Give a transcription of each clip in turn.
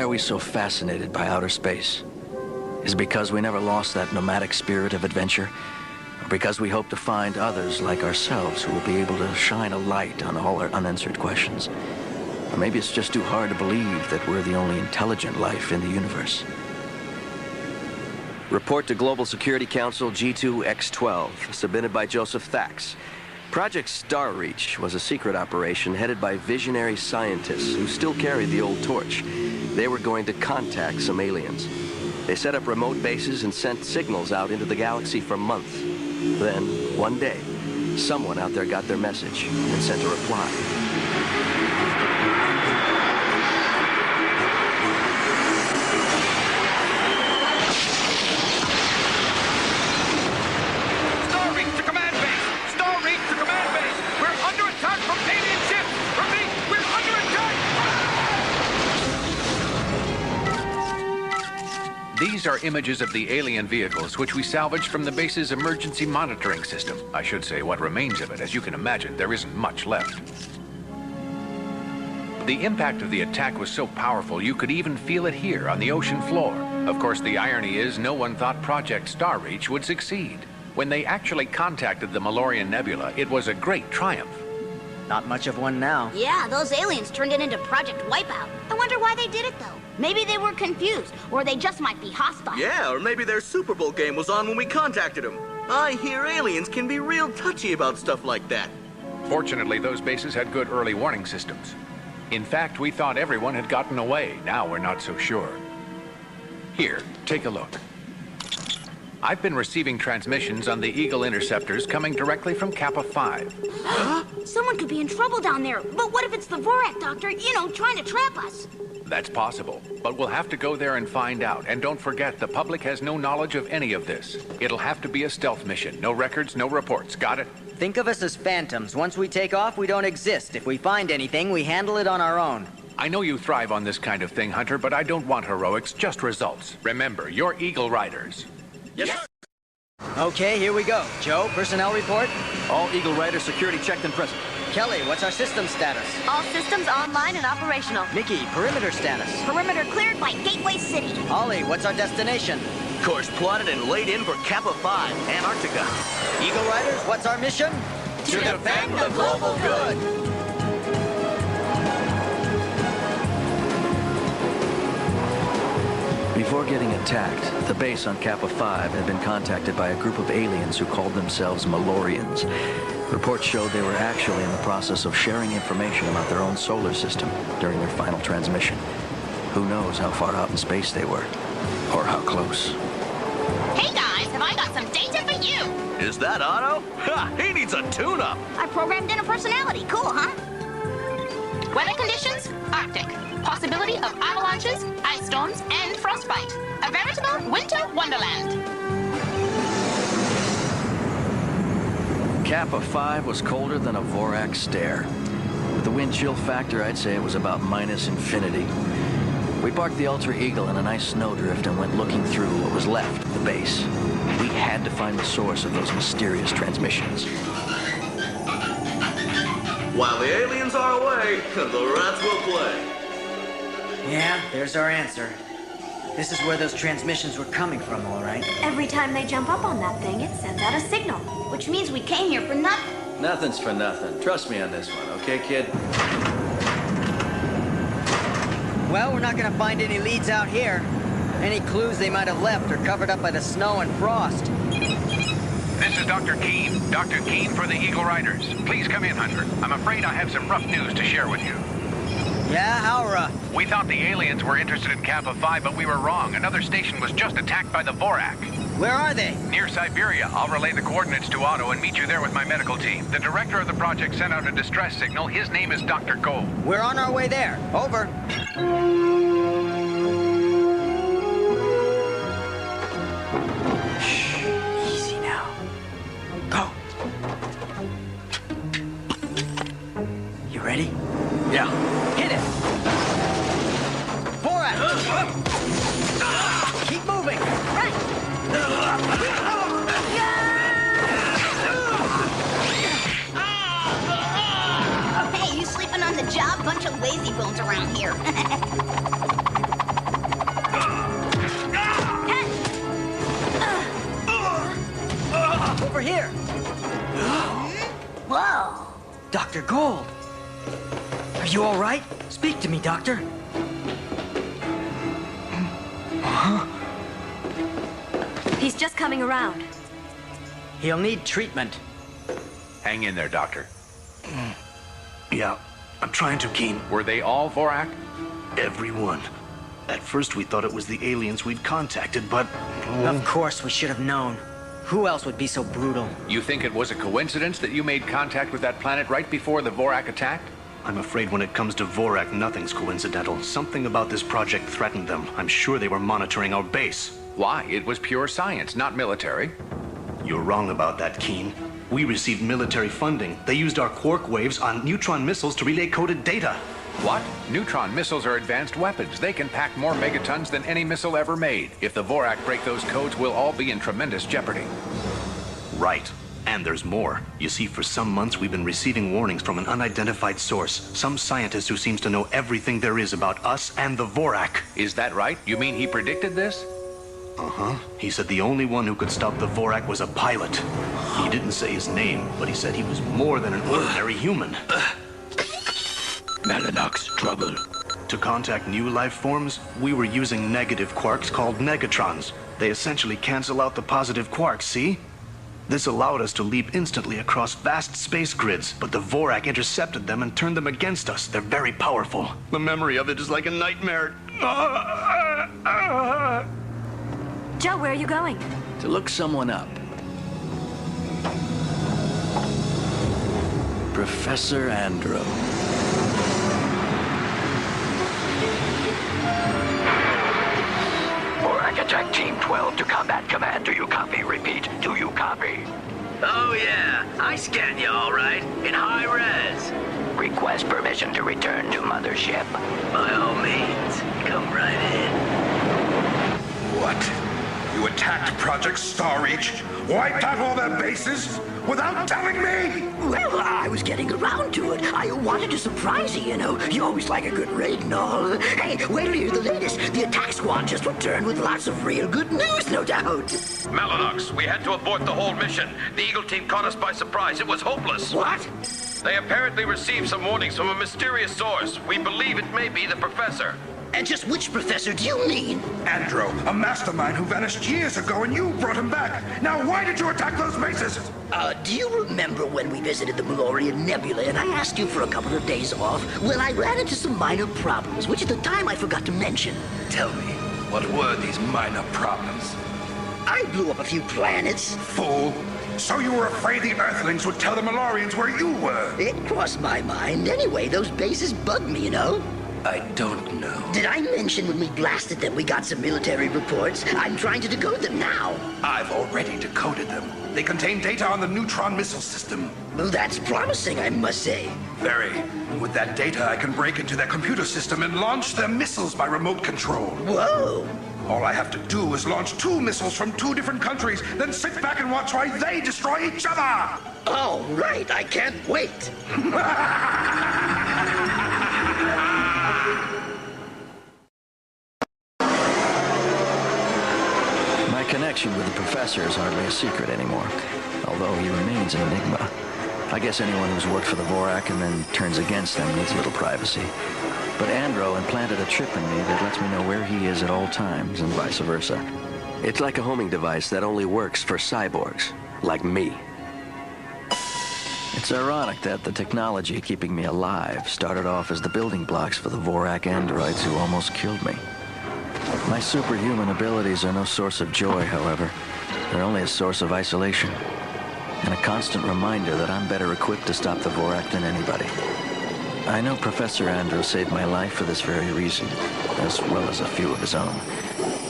we so fascinated by outer space? Is it because we never lost that nomadic spirit of adventure? Or because we hope to find others like ourselves who will be able to shine a light on all our unanswered questions? Or maybe it's just too hard to believe that we're the only intelligent life in the universe. Report to Global Security Council G2X12, submitted by Joseph Thax. Project Starreach was a secret operation headed by visionary scientists who still carried the old torch. They were going to contact some aliens. They set up remote bases and sent signals out into the galaxy for months. Then, one day, someone out there got their message and sent a reply. These are images of the alien vehicles which we salvaged from the base's emergency monitoring system. I should say what remains of it. As you can imagine, there isn't much left. The impact of the attack was so powerful you could even feel it here on the ocean floor. Of course, the irony is no one thought Project Starreach would succeed. When they actually contacted the Malorian Nebula, it was a great triumph. Not much of one now. Yeah, those aliens turned it into Project Wipeout. I wonder why they did it, though. Maybe they were confused, or they just might be hostile. Yeah, or maybe their Super Bowl game was on when we contacted them. I hear aliens can be real touchy about stuff like that. Fortunately, those bases had good early warning systems. In fact, we thought everyone had gotten away. Now we're not so sure. Here, take a look. I've been receiving transmissions on the Eagle interceptors coming directly from Kappa 5. Someone could be in trouble down there. But what if it's the Vorak Doctor, trying to trap us? That's possible, but we'll have to go there and find out. And don't forget, the public has no knowledge of any of this. It'll have to be a stealth mission. No records, no reports. Got it? Think of us as phantoms. Once we take off, we don't exist. If we find anything, we handle it on our own. I know you thrive on this kind of thing, Hunter, but I don't want heroics, just results. Remember, you're Eagle Riders. Yes, sir. Okay, here we go. Joe, personnel report. All Eagle Riders security checked and present. Kelly, what's our system status? All systems online and operational. Nikki, perimeter status. Perimeter cleared by Gateway City. Ollie, what's our destination? Course plotted and laid in for Kappa 5, Antarctica. Eagle Riders, what's our mission? To defend the global good. Before getting attacked, the base on Kappa 5 had been contacted by a group of aliens who called themselves Malorians. Reports showed they were actually in the process of sharing information about their own solar system during their final transmission. Who knows how far out in space they were, or how close. Hey guys, have I got some data for you? Is that Otto? Ha! He needs a tune-up. I programmed in a personality. Cool, huh? Weather conditions, Arctic. Possibility of avalanches, ice storms, and frostbite. A veritable winter wonderland. Kappa 5 was colder than a Vorak stare. With the wind chill factor, I'd say it was about minus infinity. We parked the Ultra Eagle in a nice snowdrift and went looking through what was left of the base. We had to find the source of those mysterious transmissions. While the aliens are away, the rats will play. Yeah, there's our answer. This is where those transmissions were coming from, all right. Every time they jump up on that thing, it sends out a signal. Which means we came here for nothing. Nothing's for nothing. Trust me on this one, okay, kid? Well, we're not gonna find any leads out here. Any clues they might have left are covered up by the snow and frost. This is Dr. Keene. Dr. Keene for the Eagle Riders. Please come in, Hunter. I'm afraid I have some rough news to share with you. Yeah, how rough? We thought the aliens were interested in Kappa 5, but we were wrong. Another station was just attacked by the Vorak. Where are they? Near Siberia. I'll relay the coordinates to Otto and meet you there with my medical team. The director of the project sent out a distress signal. His name is Dr. Gold. We're on our way there. Over. Shh. Easy now. Go. You ready? Yeah. Hit it! Borat! Keep moving! Right. Hey, you sleeping on the job? Bunch of lazy bones around here. gold. Are you all right? Speak to me, Doctor. He's just coming around. He'll need treatment. Hang in there, Doctor. Yeah, I'm trying to, Keen. Were they all Vorak? Everyone. At first we thought it was the aliens we'd contacted, but... Of course we should have known. Who else would be so brutal? You think it was a coincidence that you made contact with that planet right before the Vorak attacked? I'm afraid when it comes to Vorak, nothing's coincidental. Something about this project threatened them. I'm sure they were monitoring our base. Why? It was pure science, not military. You're wrong about that, Keen. We received military funding. They used our quark waves on neutron missiles to relay coded data. What? Neutron missiles are advanced weapons. They can pack more megatons than any missile ever made. If the Vorak break those codes, we'll all be in tremendous jeopardy. Right. And there's more. You see, for some months we've been receiving warnings from an unidentified source. Some scientist who seems to know everything there is about us and the Vorak. Is that right? You mean he predicted this? Uh-huh. He said the only one who could stop the Vorak was a pilot. He didn't say his name, but he said he was more than an ordinary human. Mellanox trouble. To contact new life forms, we were using negative quarks called negatrons. They essentially cancel out the positive quarks, see? This allowed us to leap instantly across vast space grids, but the Vorak intercepted them and turned them against us. They're very powerful. The memory of it is like a nightmare. Joe, where are you going? To look someone up. Professor Andro. Vorak attack Team 12 to Combat Command. Do you copy? Repeat. Do you copy? Oh yeah, I scanned you all right. In high res. Request permission to return to Mothership. By all means, come right in. What? You attacked Project Starreach? Wiped out all their bases? Without telling me? Well, I was getting around to it. I wanted to surprise you, you know. You always like a good raid and all. Hey, wait till you hear the latest. The attack squad just returned with lots of real good news, no doubt. Mellanox, we had to abort the whole mission. The Eagle team caught us by surprise. It was hopeless. What? They apparently received some warnings from a mysterious source. We believe it may be the Professor. And just which professor do you mean? Andro, a mastermind who vanished years ago and you brought him back. Now why did you attack those bases? Do you remember when we visited the Malorian Nebula and I asked you for a couple of days off? Well, I ran into some minor problems, which at the time I forgot to mention. Tell me, what were these minor problems? I blew up a few planets. Fool. So you were afraid the Earthlings would tell the Malorians where you were? It crossed my mind. Anyway, those bases bugged me, you know? I don't know. Did I mention when we blasted them we got some military reports? I'm trying to decode them now. I've already decoded them. They contain data on the neutron missile system. Well, that's promising, I must say. Very. With that data, I can break into their computer system and launch their missiles by remote control. Whoa! All I have to do is launch 2 missiles from 2 different countries, then sit back and watch why they destroy each other! All right, I can't wait. My connection with the professor is hardly a secret anymore, although he remains an enigma. I guess anyone who's worked for the Vorak and then turns against them needs a little privacy. But Andro implanted a chip in me that lets me know where he is at all times, and vice versa. It's like a homing device that only works for cyborgs, like me. It's ironic that the technology keeping me alive started off as the building blocks for the Vorak androids who almost killed me. My superhuman abilities are no source of joy, however. They're only a source of isolation, and a constant reminder that I'm better equipped to stop the Vorak than anybody. I know Professor Andro saved my life for this very reason, as well as a few of his own.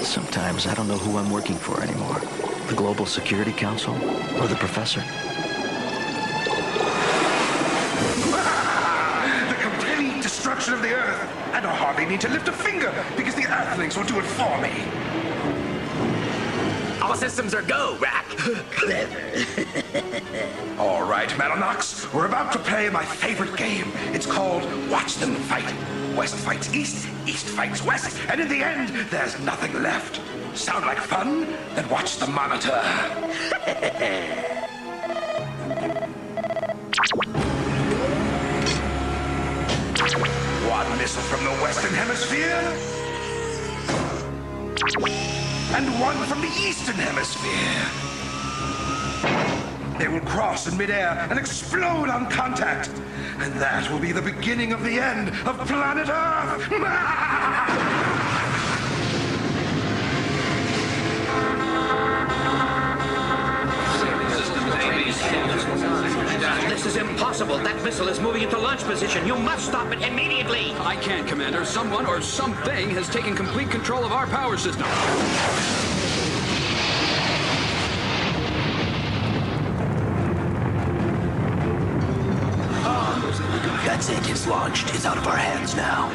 Sometimes I don't know who I'm working for anymore. The Global Security Council or the Professor. The complete destruction of the Earth! I don't hardly need to lift a finger, because the Earthlings will do it for me. All systems are go, Rack. Clever. All right, Mellanox, we're about to play my favorite game. It's called Watch Them Fight. West fights East, East fights West, and in the end, there's nothing left. Sound like fun? Then watch the monitor. from the Western Hemisphere. And one from the Eastern Hemisphere. They will cross in midair and explode on contact. And that will be the beginning of the end of planet Earth. This is impossible. That missile is moving into launch position. You must stop it immediately. I can't, Commander. Someone or something has taken complete control of our power system. That's it. It's launched. It's out of our hands now.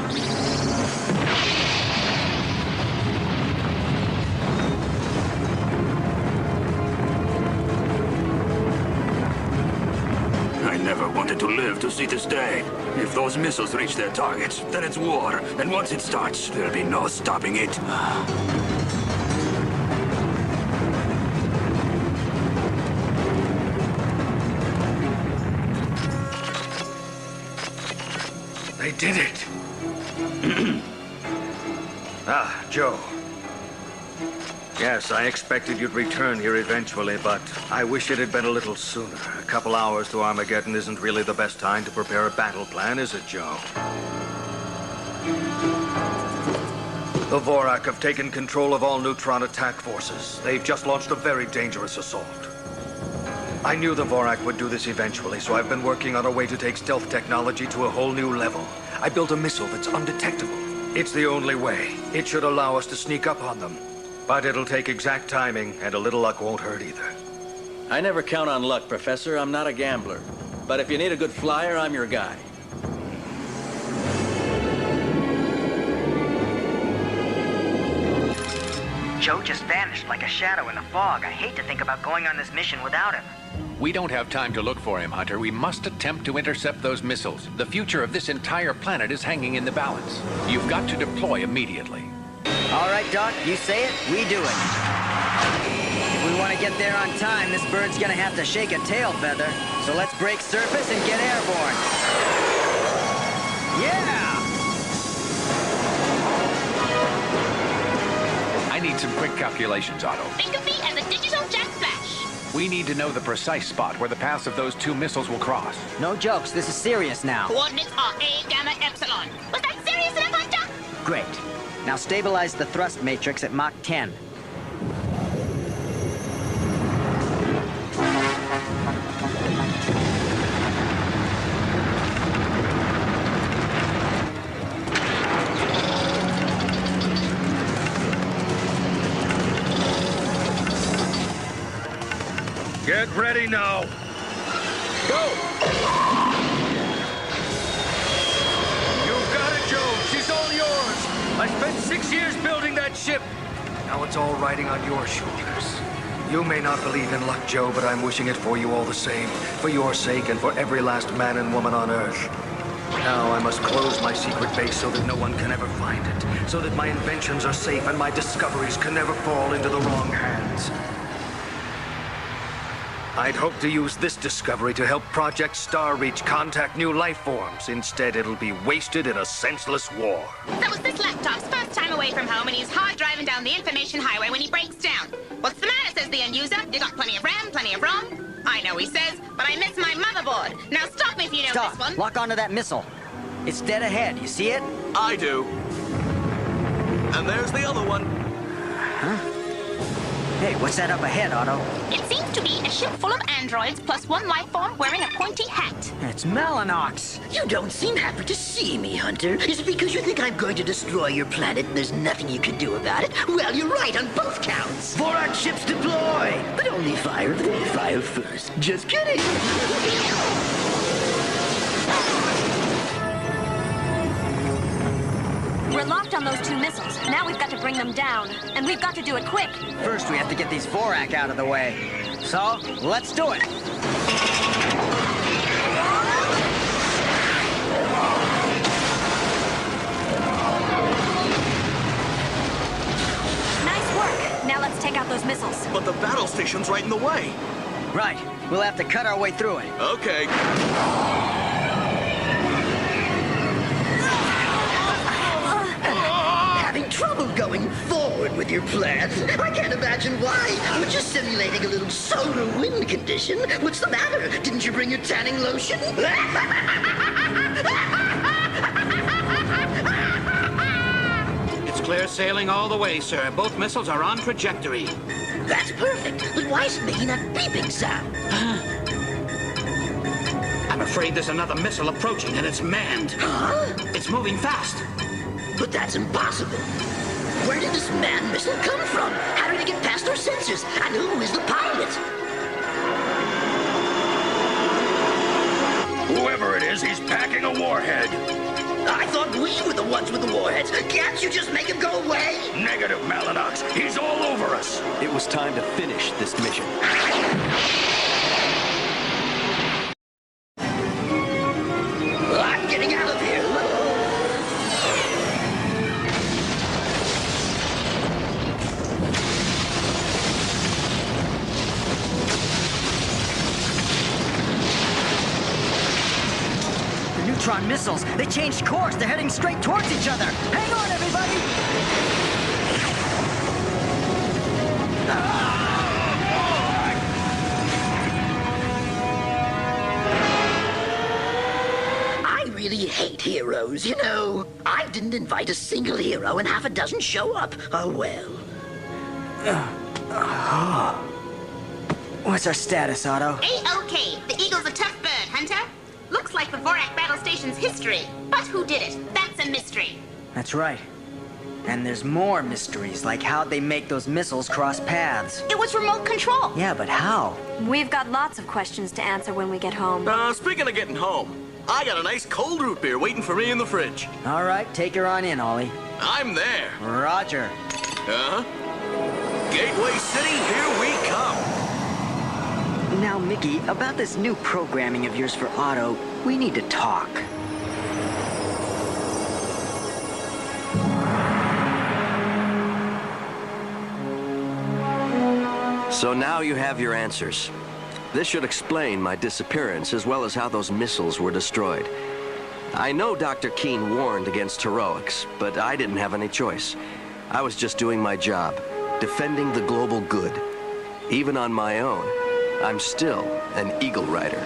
I never wanted to live to see this day. If those missiles reach their targets, then it's war. And once it starts, there'll be no stopping it. They did it. Ah, Joe. Yes, I expected you'd return here eventually, but I wish it had been a little sooner. A couple hours to Armageddon isn't really the best time to prepare a battle plan, is it, Joe? The Vorak have taken control of all Neutron attack forces. They've just launched a very dangerous assault. I knew the Vorak would do this eventually, so I've been working on a way to take stealth technology to a whole new level. I built a missile that's undetectable. It's the only way. It should allow us to sneak up on them. But it'll take exact timing, and a little luck won't hurt either. I never count on luck, Professor. I'm not a gambler. But if you need a good flyer, I'm your guy. Joe just vanished like a shadow in the fog. I hate to think about going on this mission without him. We don't have time to look for him, Hunter. We must attempt to intercept those missiles. The future of this entire planet is hanging in the balance. You've got to deploy immediately. All right, Doc, you say it, we do it. If we want to get there on time, this bird's gonna have to shake a tail feather. So let's break surface and get airborne. Yeah! I need some quick calculations, Otto. Think of me as a digital Jack Flash. We need to know the precise spot where the paths of those two missiles will cross. No jokes, this is serious now. Coordinates are A, Gamma, Epsilon. Was that serious enough, Hunter? Great. Now stabilize the thrust matrix at Mach 10. Get ready now. Go! You've got it, Joe. She's all yours. I spent 6 years building that ship. Now it's all riding on your shoulders. You may not believe in luck, Joe, but I'm wishing it for you all the same. For your sake and for every last man and woman on Earth. Now I must close my secret base so that no one can ever find it. So that my inventions are safe and my discoveries can never fall into the wrong hands. I'd hoped to use this discovery to help Project Starreach contact new life forms. Instead, it'll be wasted in a senseless war. That was this laptop's first time away from home, and he's hard driving down the information highway when he breaks down. What's the matter, says the end user. You got plenty of RAM, plenty of ROM. I know, he says, but I miss my motherboard. Now stop me if you know Stop. this one. Lock onto that missile. It's dead ahead. You see it? I do. And there's the other one. Huh? Hey, what's that up ahead, Otto? It seems to be a ship full of androids plus one life form wearing a pointy hat. It's Mellanox. You don't seem happy to see me, Hunter. Is it because you think I'm going to destroy your planet and there's nothing you can do about it? Well, you're right on both counts. Vorak ships deploy! But only fire if they fire first. Just kidding. We're locked on those two missiles. Now we've got to bring them down. And we've got to do it quick. First, we have to get these Vorak out of the way. So, let's do it. Nice work. Now let's take out those missiles. But the battle station's right in the way. Right. We'll have to cut our way through it. Okay. trouble going forward with your plans. I can't imagine why. We're just simulating a little solar wind condition. What's the matter? Didn't you bring your tanning lotion? It's clear sailing all the way, sir. Both missiles are on trajectory. That's perfect. But why is it making that beeping sound? I'm afraid there's another missile approaching, and it's manned. Huh? It's moving fast. But that's impossible. Where did this manned missile come from? How did it get past our sensors? And who is the pilot? Whoever it is, he's packing a warhead. I thought we were the ones with the warheads. Can't you just make him go away? Negative, Malinox. He's all over us. It was time to finish this mission. I'm getting out of here. The neutron missiles, they changed course. They're heading straight towards each other. Hang on, everybody! I really hate heroes, you know. I didn't invite a single hero and half a dozen show up. Oh, well. What's our status, Otto? A-OK. The Eagle's a tough bird, Hunter. Looks like the Vorak battle station's history. But who did it? That's a mystery. That's right. And there's more mysteries, like how'd they make those missiles cross paths? It was remote control. Yeah, but how? We've got lots of questions to answer when we get home. Speaking of getting home, I got a nice cold root beer waiting for me in the fridge. All right, take her on in, Ollie. I'm there. Roger. Gateway City, here we come. Now, Mickey, about this new programming of yours for Otto, we need to talk. So now you have your answers. This should explain my disappearance as well as how those missiles were destroyed. I know Dr. Keene warned against heroics, but I didn't have any choice. I was just doing my job, defending the global good. Even on my own, I'm still an Eagle Rider.